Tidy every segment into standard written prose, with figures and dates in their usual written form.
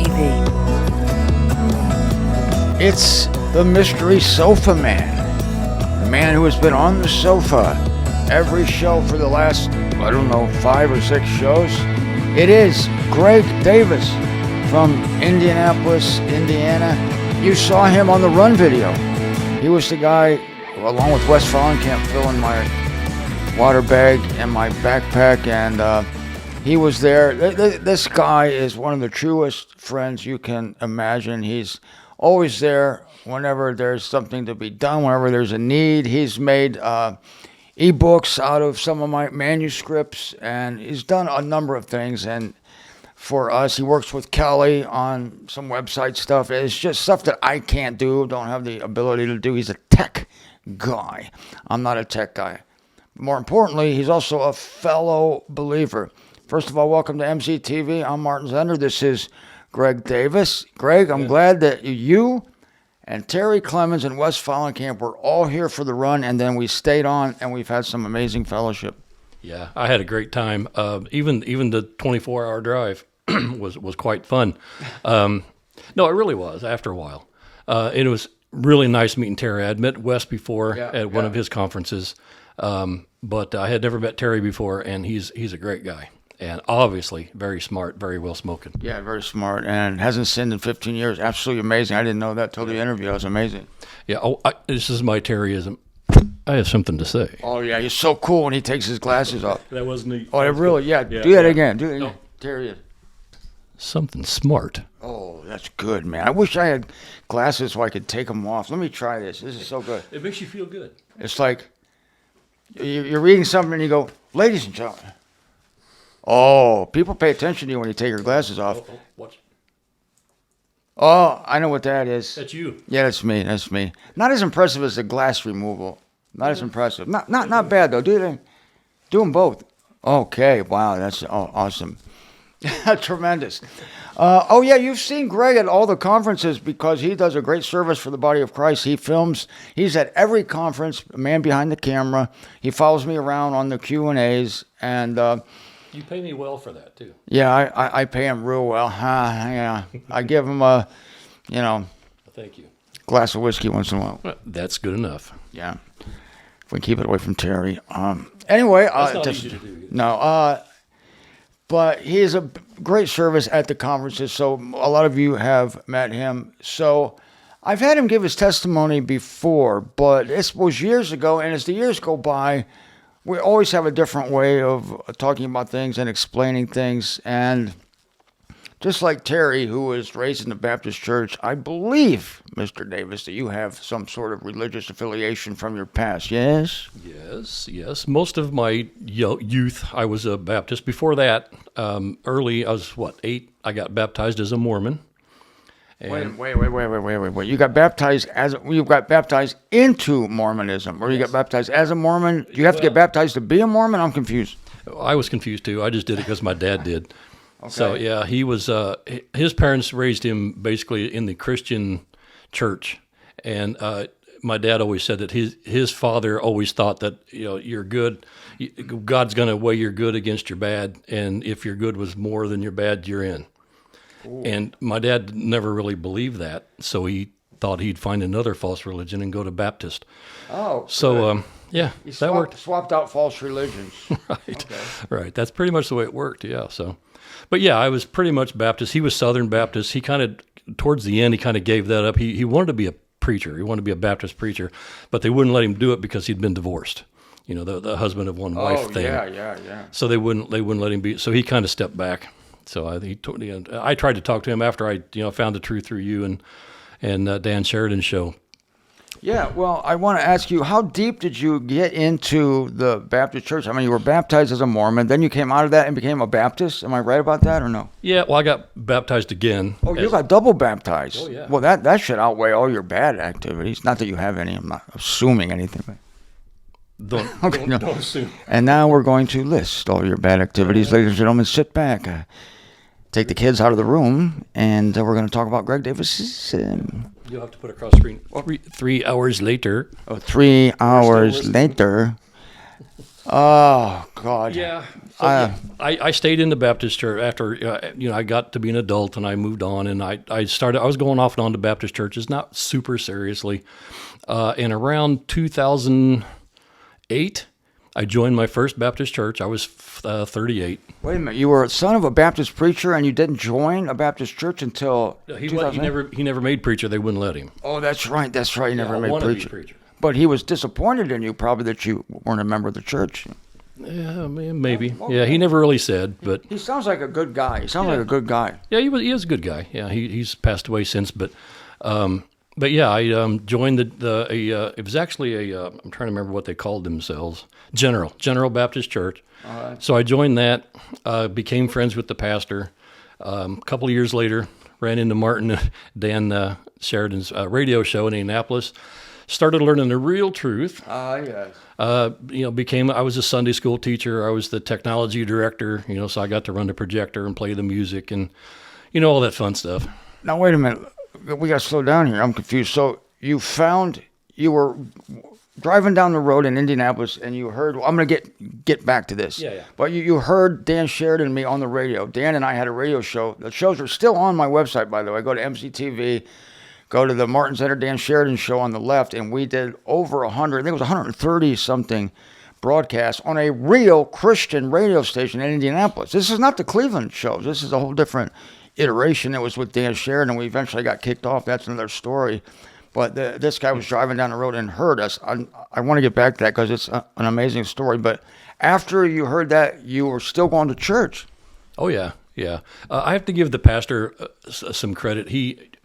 MZTV. It's the mystery sofa man. The man who has been on the sofa every show for the last, 5 or 6 shows. It is Greg Davis from Indianapolis, Indiana. You saw him on the Run video. He was the guy, along with Wes Fahlenkamp, filling my water bag and my backpack, and he was there. This guy is one of the truest friends you can imagine. He's always there whenever there's something to be done, whenever there's a need. He's made ebooks out of some of my manuscripts, and he's done a number of things. And for us, he works with Kelly on some website stuff. It's just stuff that I can't do, don't have the ability to do. He's a tech guy. I'm not a tech guy. More importantly, he's also a fellow believer. First of all, welcome to MZTV. I'm Martin Zender. This is Greg Davis. Greg, I'm glad that you and Terry Clemens and Wes Fahlenkamp were all here for the run, and then we stayed on, and we've had some amazing fellowship. Yeah, I had a great time. Even the 24-hour drive was quite fun. No, it really was after a while. It was really nice meeting Terry. I'd met Wes before at one of his conferences, but I had never met Terry before, and he's a great guy. And obviously very smart, very well spoken. Yeah, very smart, and hasn't sinned in 15 years. Absolutely amazing. I didn't know that till the interview. It was amazing. Yeah, this is my Terryism. I have something to say. Oh, yeah, he's so cool when he takes his glasses off. That was neat. Oh, really? Yeah, do that again. Do it again. No. Terry. Something smart. Oh, that's good, man. I wish I had glasses so I could take them off. Let me try this. This is so good. It makes you feel good. It's like you're reading something and you go, ladies and gentlemen. Oh, people pay attention to you when you take your glasses off. Watch. Oh, I know what that is. That's you. Yeah, that's me. That's me. Not as impressive as the glass removal. Not as impressive. Not bad though. Do them both. Okay. Wow, that's awesome. Tremendous. Yeah, you've seen Greg at all the conferences because he does a great service for the body of Christ. He films. He's at every conference, a man behind the camera. He follows me around on the Q&As, and you pay me well for that too. Yeah, I pay him real well. Yeah, I give him a, thank you, glass of whiskey once in a while. Well, that's good enough. Yeah, if we keep it away from Terry. Anyway, that's not easy to do either. No, but he is a great service at the conferences. So a lot of you have met him. So I've had him give his testimony before, but this was years ago, and as the years go by, we always have a different way of talking about things and explaining things. And just like Terry, who was raised in the Baptist church, I believe, Mr. Davis, that you have some sort of religious affiliation from your past, yes? Yes. Most of my youth, I was a Baptist. Before that, early, I was, 8? I got baptized as a Mormon. And wait. You got baptized into Mormonism, or you got baptized as a Mormon? Do you have to get baptized to be a Mormon? I'm confused. I was confused too. I just did it because my dad did. Okay. So yeah, he was. His parents raised him basically in the Christian church, and my dad always said that his father always thought that you're good. God's going to weigh your good against your bad, and if your good was more than your bad, you're in. Ooh. And my dad never really believed that, so he thought he'd find another false religion and go to Baptist. Oh, so yeah, that worked. Swapped out false religions. Right, okay. Right. That's pretty much the way it worked. Yeah. So, but yeah, I was pretty much Baptist. He was Southern Baptist. He kind of towards the end, he kind of gave that up. He wanted to be a preacher. He wanted to be a Baptist preacher, but they wouldn't let him do it because he'd been divorced. The husband of one wife thing. Yeah. So they wouldn't let him be. So he kind of stepped back. So I tried to talk to him after I found the truth through you and Dan Sheridan's show. Yeah, well, I want to ask you, how deep did you get into the Baptist church? I mean, you were baptized as a Mormon, then you came out of that and became a Baptist. Am I right about that or no? Yeah, well, I got baptized again. Oh, you got double baptized. Oh, yeah. Well, that should outweigh all your bad activities. Not that you have any. I'm not assuming anything. But... Don't assume. And now we're going to list all your bad activities. Ladies and gentlemen, sit back. Take the kids out of the room, and we're going to talk about Greg Davis. You'll have to put across screen. 3 hours later. Oh, 3 hours later. Oh God. Yeah. So, I stayed in the Baptist church after I got to be an adult and I moved on, and I was going off and on to Baptist churches, not super seriously. And around 2008, I joined my first Baptist church. I was 38. Wait a minute. You were a son of a Baptist preacher, and you didn't join a Baptist church until He never made preacher. They wouldn't let him. Oh, that's right. That's right. He never I made wanted to be preacher. But he was disappointed in you, probably, that you weren't a member of the church. Yeah, maybe. Yeah, he never really said, but He sounds like a good guy. He sounds like a good guy. yeah, he is a good guy. Yeah, he's passed away since, but yeah, I joined it was actually I'm trying to remember what they called themselves, General Baptist Church. So I joined that, became friends with the pastor. A couple of years later, ran into Martin, Dan Sheridan's radio show in Indianapolis. Started learning the real truth. Yes. I was a Sunday school teacher. I was the technology director, so I got to run the projector and play the music and, all that fun stuff. Now, wait a minute. We got to slow down here. I'm confused. So you were driving down the road in Indianapolis and you heard, I'm going to get back to this. Yeah. But you heard Dan Sheridan and me on the radio. Dan and I had a radio show. The shows are still on my website, by the way. Go to MZTV. Go to the Martin Zender, Dan Sheridan show on the left, and we did over 100, I think it was 130-something broadcasts on a real Christian radio station in Indianapolis. This is not the Cleveland shows. This is a whole different iteration. It was with Dan Sheridan. We eventually got kicked off. That's another story. But this guy was driving down the road and heard us. I want to get back to that because it's an amazing story. But after you heard that, you were still going to church. Oh, yeah. I have to give the pastor some credit.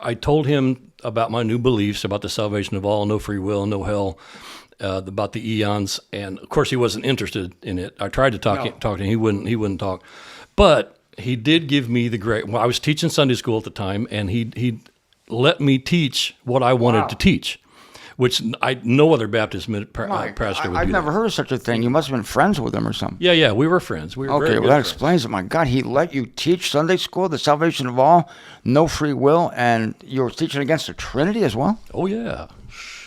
I told him about my new beliefs about the salvation of all, no free will, no hell, about the eons, and of course he wasn't interested in it. I tried to talk to him. He wouldn't talk, but he did give me I was teaching Sunday school at the time, and he let me teach what I wanted to teach, which no other Baptist pastor would do. I've never heard of such a thing. You must have been friends with him or something. Yeah, we were friends. We were very good friends. Explains it. My God, he let you teach Sunday school, the salvation of all, no free will, and you were teaching against the Trinity as well? Oh, yeah.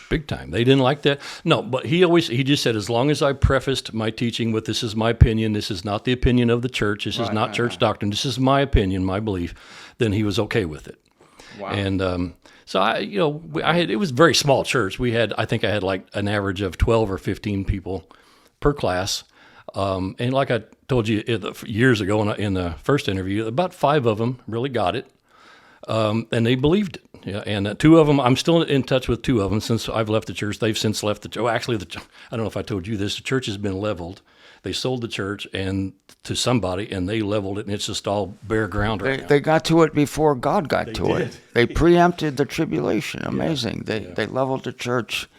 Big time. They didn't like that. No, but he just said, as long as I prefaced my teaching with, this is my opinion, this is not the opinion of the church, this is not church doctrine, this is my opinion, my belief, then he was okay with it. Wow. And so it was a very small church. I think I had like an average of 12 or 15 people per class. And like I told you years ago in the first interview, about 5 of them really got it. And they believed it. Yeah, and 2 of them, I'm still in touch with 2 of them since I've left the church. They've since left the church. Actually, I don't know if I told you this. The church has been leveled. They sold the church to somebody, and they leveled it, and it's just all bare ground right now. They got to it before God got to it. They preempted the tribulation. Amazing. They leveled the church.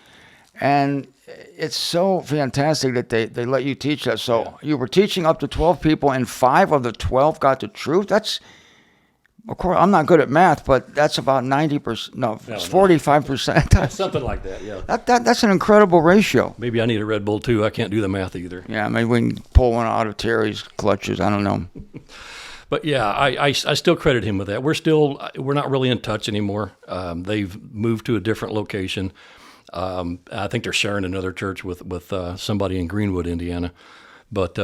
And it's so fantastic that they let you teach that. So you were teaching up to 12 people, and 5 of the 12 got the truth? That's... Of course, I'm not good at math, but that's about 90%. No, it's 45%. Something like that, yeah. That's an incredible ratio. Maybe I need a Red Bull, too. I can't do the math either. Yeah, maybe we can pull one out of Terry's clutches. I don't know. But, yeah, I still credit him with that. We're not really in touch anymore. They've moved to a different location. I think they're sharing another church with somebody in Greenwood, Indiana. But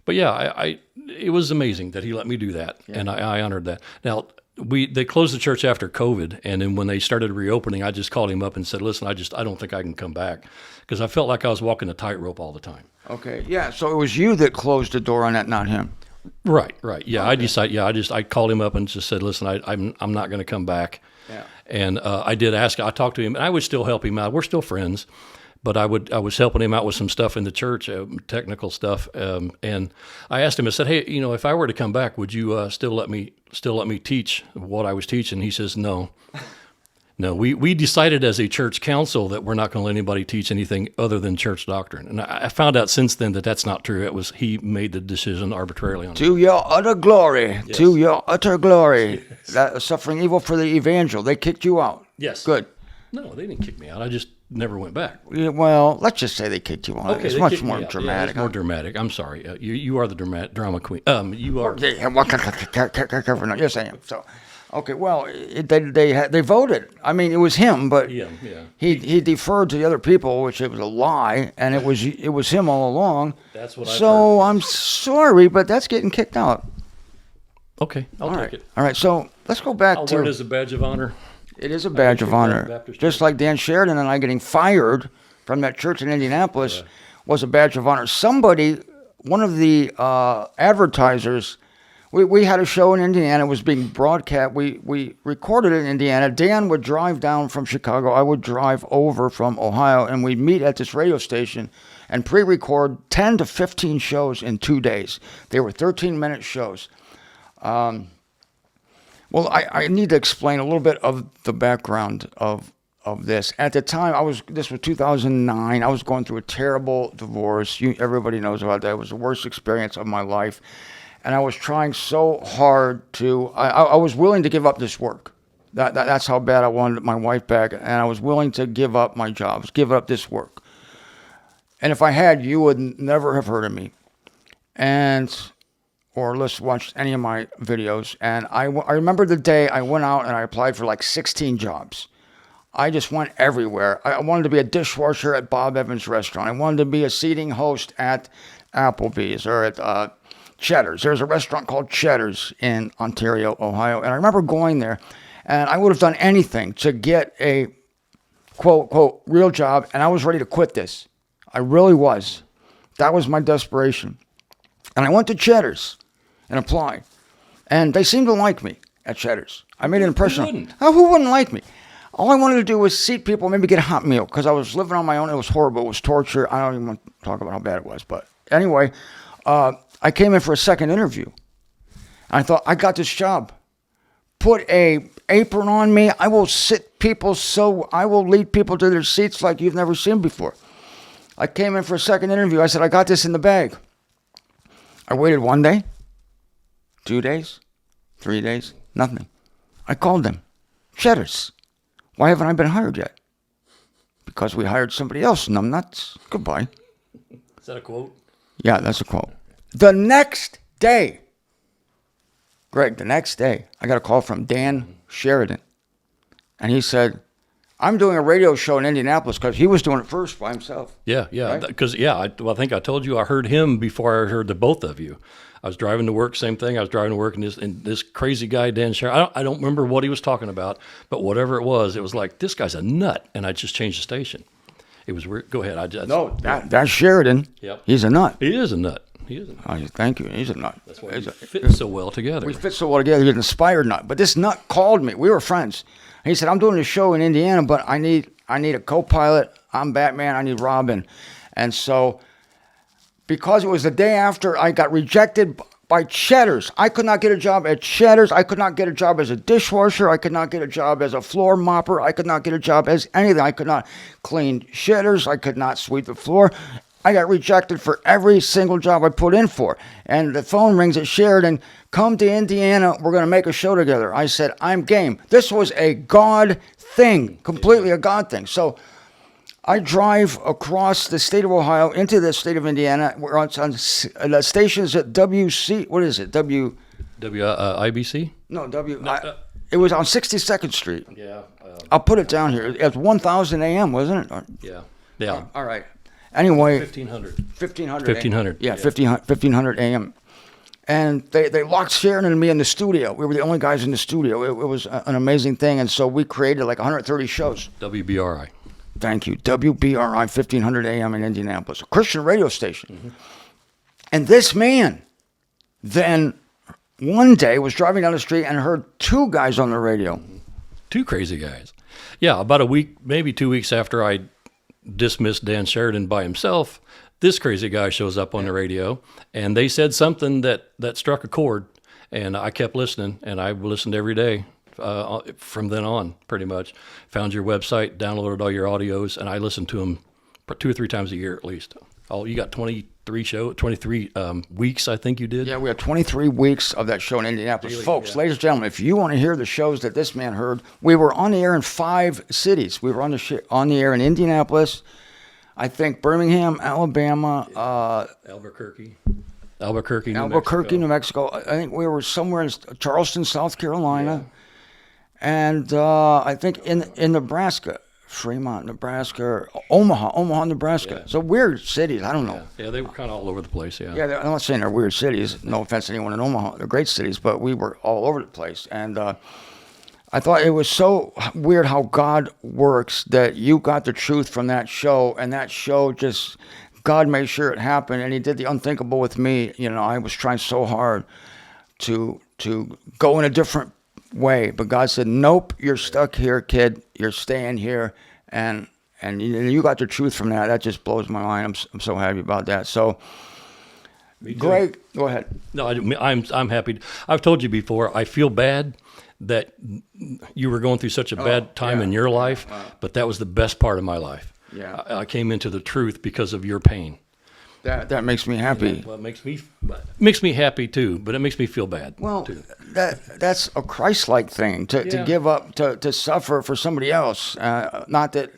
yeah, it was amazing that he let me do that, and I honored that. Now, they closed the church after COVID, and then when they started reopening, I just called him up and said, listen, I don't think I can come back, because I felt like I was walking a tightrope all the time. Okay, yeah, so it was you that closed the door on that, not him. Right, yeah. Okay. I called him up and just said, listen, I'm not going to come back. Yeah. And I talked to him, and I would still help him out. We're still friends. But I was helping him out with some stuff in the church, technical stuff, and I asked him. I said, "Hey, if I were to come back, would you still let me teach what I was teaching?" He says, "No, we decided as a church council that we're not going to let anybody teach anything other than church doctrine." And I found out since then that that's not true. He made the decision arbitrarily on to your utter glory, yes. To your utter glory, yes. That suffering evil for the evangel. They kicked you out. Yes, good. No, they didn't kick me out. I just never went back. Yeah, well, let's just say they kicked you out. Okay, it's much more dramatic. Yeah, it's more dramatic. I'm sorry. You are the drama queen. You are. Yes, I am. So, Okay, well, they voted. I mean, it was him, but Yeah. he deferred to the other people, which it was a lie, and it was him all along. That's what I've So heard. I'm sorry, but that's getting kicked out. Okay, I'll take it. All right, so let's go back I'll to. wear it as a badge of honor. It is a badge of honor, Baptist just like Dan Sheridan and I getting fired from that church in Indianapolis was a badge of honor. Somebody, one of the advertisers. We had a show in Indiana. It was being broadcast. We recorded it in Indiana. Dan would drive down from Chicago. I would drive over from Ohio, and we'd meet at this radio station and pre-record 10 to 15 shows in 2 days. They were 13-minute shows. Well, I need to explain a little bit of the background of this. At the time, this was 2009. I was going through a terrible divorce. Everybody knows about that. It was the worst experience of my life. And I was trying so hard I was willing to give up this work. That's how bad I wanted my wife back. And I was willing to give up my jobs, give up this work. And if I had, you would never have heard of me. Or watched any of my videos. And I remember the day I went out and I applied for like 16 jobs. I just went everywhere. I wanted to be a dishwasher at Bob Evans' restaurant. I wanted to be a seating host at Applebee's or at Cheddar's. There's a restaurant called Cheddar's in Ontario, Ohio. And I remember going there, and I would have done anything to get a quote, real job. And I was ready to quit this. I really was. That was my desperation. And I went to Cheddar's and applied. And they seemed to like me at Cheddar's. I made an impression. Who wouldn't like me? All I wanted to do was seat people, maybe get a hot meal, because I was living on my own. It was horrible. It was torture. I don't even want to talk about how bad it was. But anyway, I came in for a second interview. I thought, I got this job. Put a apron on me. I will I will lead people to their seats like you've never seen before. I came in for a second interview. I said, I got this in the bag. I waited 1 day, 2 days, 3 days, nothing. I called them. Cheddar's. Why haven't I been hired yet? Because we hired somebody else, numbnuts. Goodbye. Is that a quote? Yeah, that's a quote. The next day, Greg, I got a call from Dan Sheridan. And he said, I'm doing a radio show in Indianapolis, because he was doing it first by himself. Yeah. Because, I think I told you I heard him before I heard the both of you. I was driving to work, same thing. I was driving to work, and this crazy guy, Dan Sheridan, I don't remember what he was talking about, but whatever it was like, this guy's a nut. And I just changed the station. It was weird. Go ahead. That's Sheridan. Yep. He's a nut. He is a nut. Thank you. He's a nut. That's why we fit so well together. We fit so well together. He's an inspired nut. But this nut called me. We were friends. He said, I'm doing a show in Indiana, but I need a co-pilot. I'm Batman. I need Robin. And so, because it was the day after I got rejected by Cheddar's, I could not get a job at Cheddar's. I could not get a job as a dishwasher. I could not get a job as a floor mopper. I could not get a job as anything. I could not clean Cheddar's. I could not sweep the floor. I got rejected for every single job I put in for. And the phone rings at Sheridan. Come to Indiana. We're going to make a show together. I said, I'm game. This was a God thing, completely a God thing. So I drive across the state of Ohio into the state of Indiana. We're on the stations at WC. What is it? IBC? No, it was on 62nd Street. Yeah. I'll put it down here. It was 1000 AM, wasn't it? Yeah. All right. Anyway. 1500. 1500. Yeah, 1500 AM. And they locked Sheridan and me in the studio. We were the only guys in the studio. It was an amazing thing. And so we created like 130 shows. WBRI. Thank you. WBRI 1500 AM in Indianapolis, a Christian radio station. Mm-hmm. And this man then one day was driving down the street and heard two guys on the radio. Two crazy guys. Yeah, about a week, maybe 2 weeks after I dismissed Dan Sheridan by himself, this crazy guy shows up on the radio, and they said something that struck a chord, and I kept listening, and I listened every day from then on, pretty much. Found your website, downloaded all your audios, and I listened to them 2 or 3 times a year at least. You got 23 weeks, I think you did? Yeah, we had 23 weeks of that show in Indianapolis. Really, folks, ladies and gentlemen, if you want to hear the shows that this man heard, we were on the air in 5 cities. We were on the air in Indianapolis, I think Birmingham, Alabama. Albuquerque, New Mexico. I think we were somewhere in Charleston, South Carolina. and I think in Nebraska, Fremont, Nebraska, Omaha, Nebraska. Yeah. So weird cities. I don't know. Yeah, they were kind of all over the place. Yeah. Yeah, I'm not saying they're weird cities. No offense to anyone in Omaha. They're great cities, but we were all over the place. And I thought it was so weird how God works that you got the truth from that show, and that show just, God made sure it happened, and he did the unthinkable with me. You know, I was trying so hard to go in a different way, but God said, nope, you're stuck here, kid. You're staying here, and you got the truth from that. That just blows my mind. I'm so happy about that. So, Greg, go ahead. No, I'm happy. I've told you before, I feel bad that you were going through such a bad time in your life, but that was the best part of my life. Yeah. I came into the truth because of your pain. That makes me happy. Well, it makes me happy too, but it makes me feel bad. Well, too. that's a Christ-like thing to give up, to suffer for somebody else. Not that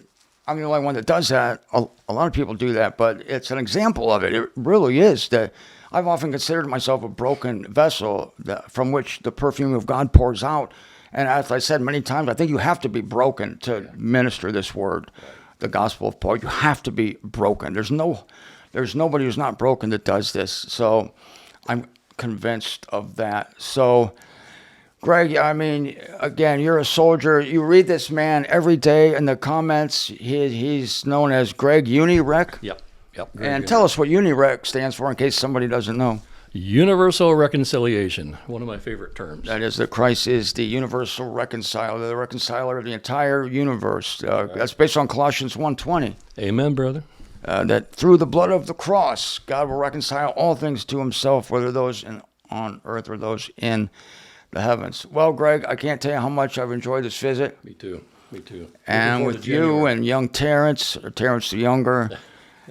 I'm the only one that does that. A lot of people do that, but it's an example of it. It really is. That I've often considered myself a broken vessel from which the perfume of God pours out. And as I said many times, I think you have to be broken to minister this word, the gospel of Paul. You have to be broken. There's nobody who's not broken that does this. So I'm convinced of that. So, Greg, I mean, again, you're a soldier. You read this man every day in the comments. He's known as Greg Unirec. Yep. And tell us what Unirec stands for in case somebody doesn't know. Universal reconciliation, one of my favorite terms. That is that Christ is the universal reconciler, the reconciler of the entire universe. That's based on Colossians 1:20. Amen, brother. That through the blood of the cross, God will reconcile all things to himself, whether those on earth or those in the heavens. Well, Greg, I can't tell you how much I've enjoyed this visit. Me too. And with you and young Terrence, or Terrence the Younger,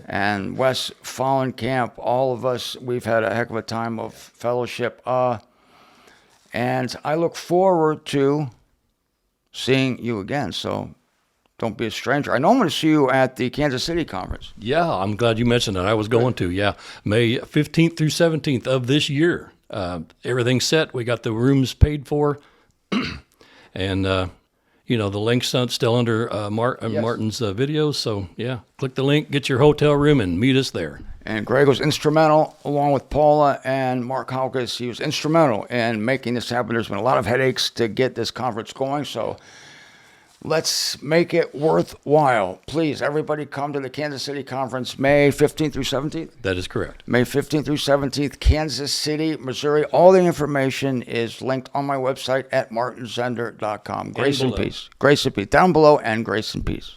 and Wes Fahlenkamp, all of us, we've had a heck of a time of fellowship. And I look forward to seeing you again. So don't be a stranger. I know I'm going to see you at the Kansas City conference. Yeah, I'm glad you mentioned that. I was going to, yeah. May 15th through 17th of this year. Everything's set. We got the rooms paid for. And, the link's still under Martin's videos. So, yeah, click the link, get your hotel room, and meet us there. And Greg was instrumental, along with Paula and Mark Haukus. He was instrumental in making this happen. There's been a lot of headaches to get this conference going, so let's make it worthwhile. Please, everybody come to the Kansas City conference May 15th through 17th. That is correct. May 15th through 17th, Kansas City, Missouri. All the information is linked on my website at martinzender.com. Grace and peace. Grace and peace. Down below, and grace and peace.